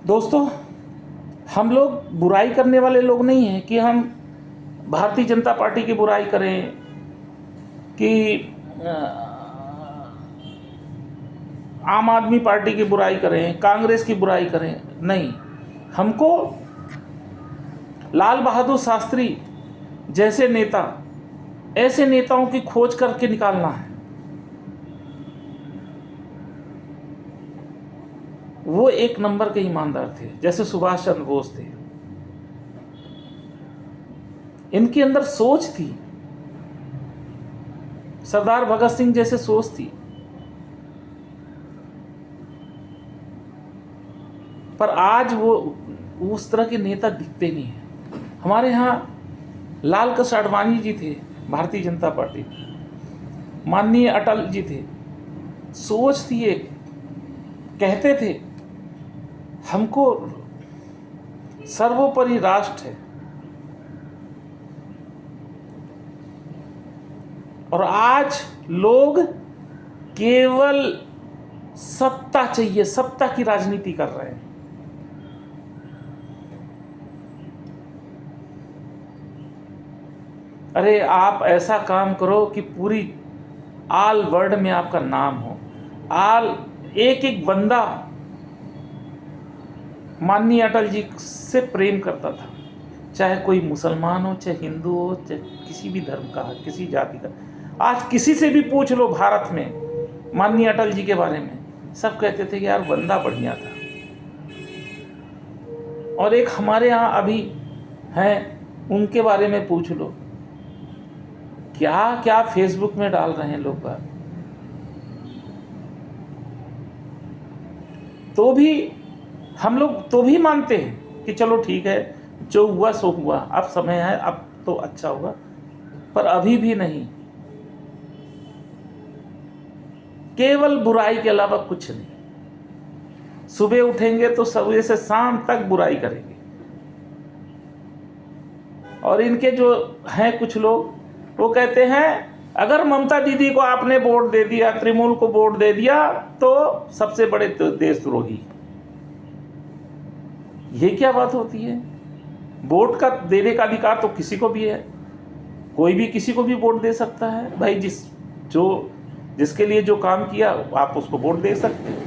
दोस्तों, हम लोग बुराई करने वाले लोग नहीं हैं कि हम भारतीय जनता पार्टी की बुराई करें कि आम आदमी पार्टी की बुराई करें, कांग्रेस की बुराई करें। नहीं, हमको लाल बहादुर शास्त्री जैसे नेता, ऐसे नेताओं की खोज करके निकालना है। वो एक नंबर के ईमानदार थे, जैसे सुभाष चंद्र बोस थे। इनके अंदर सोच थी, सरदार भगत सिंह जैसे सोच थी। पर आज वो उस तरह के नेता दिखते नहीं हैं। हमारे यहाँ लाल कृष्ण आडवाणी जी थे, भारतीय जनता पार्टी, माननीय अटल जी थे। सोच थी एक, कहते थे हमको सर्वोपरि राष्ट्र है, और आज लोग केवल सत्ता चाहिए, सत्ता की राजनीति कर रहे हैं। अरे आप ऐसा काम करो कि पूरी ऑल वर्ल्ड में आपका नाम हो। एक एक बंदा माननीय अटल जी से प्रेम करता था, चाहे कोई मुसलमान हो, चाहे हिंदू हो, चाहे किसी भी धर्म का, किसी जाति का। आज किसी से भी पूछ लो भारत में माननीय अटल जी के बारे में, सब कहते थे कि यार बंदा बढ़िया था। और एक हमारे यहाँ अभी हैं, उनके बारे में पूछ लो, क्या क्या फेसबुक में डाल रहे हैं लोग बात। तो भी हम लोग तो भी मानते हैं कि चलो ठीक है, जो हुआ सो हुआ, अब समय है, अब तो अच्छा होगा। पर अभी भी नहीं, केवल बुराई के अलावा कुछ नहीं। सुबह उठेंगे तो सुबह से शाम तक बुराई करेंगे। और इनके जो हैं कुछ लोग, वो कहते हैं अगर ममता दीदी को आपने वोट दे दिया, तृणमूल को वोट दे दिया, तो सबसे बड़े देशद्रोही। ये क्या बात होती है? वोट का देने का अधिकार तो किसी को भी है, कोई भी किसी को भी वोट दे सकता है भाई। जिसके लिए जो काम किया आप उसको वोट दे सकते हैं,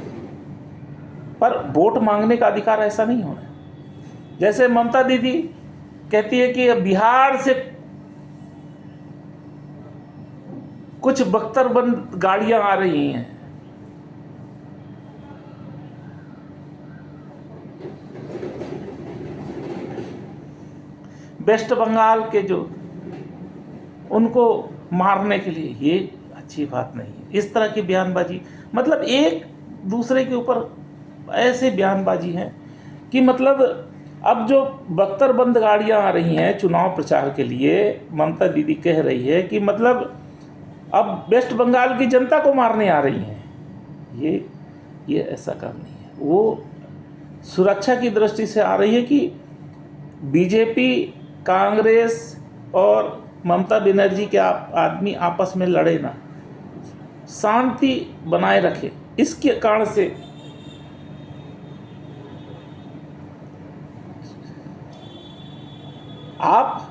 पर वोट मांगने का अधिकार ऐसा नहीं होना। जैसे ममता दीदी कहती है कि बिहार से कुछ बख्तरबंद गाड़ियां आ रही हैं, वेस्ट बंगाल के जो, उनको मारने के लिए। ये अच्छी बात नहीं है, इस तरह की बयानबाजी। मतलब एक दूसरे के ऊपर ऐसे बयानबाजी है कि मतलब अब जो बख्तरबंद गाड़ियां आ रही हैं चुनाव प्रचार के लिए, ममता दीदी कह रही है कि मतलब अब वेस्ट बंगाल की जनता को मारने आ रही हैं। ये ऐसा काम नहीं है। वो सुरक्षा की दृष्टि से आ रही है कि बीजेपी, कांग्रेस और ममता बनर्जी के आदमी आपस में लड़े ना, शांति बनाए रखे। इसके कारण से आप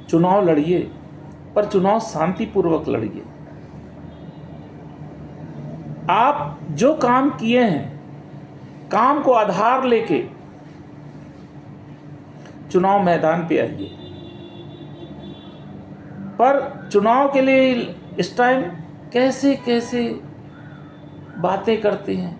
चुनाव लड़िए, पर चुनाव शांतिपूर्वक लड़िए। आप जो काम किए हैं, काम को आधार लेके चुनाव मैदान पे आइए। पर चुनाव के लिए इस टाइम कैसे कैसे बातें करते हैं,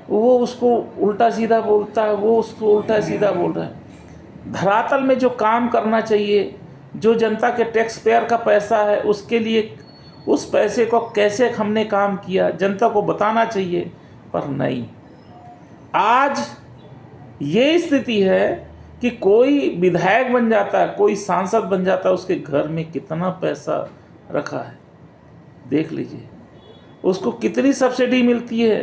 वो उसको उल्टा सीधा बोलता है, वो उसको उल्टा सीधा बोल रहा है। धरातल में जो काम करना चाहिए, जो जनता के टैक्स पेयर का पैसा है, उसके लिए उस पैसे को कैसे हमने काम किया जनता को बताना चाहिए। पर नहीं, आज ये स्थिति है कि कोई विधायक बन जाता है, कोई सांसद बन जाता है, उसके घर में कितना पैसा रखा है देख लीजिए, उसको कितनी सब्सिडी मिलती है,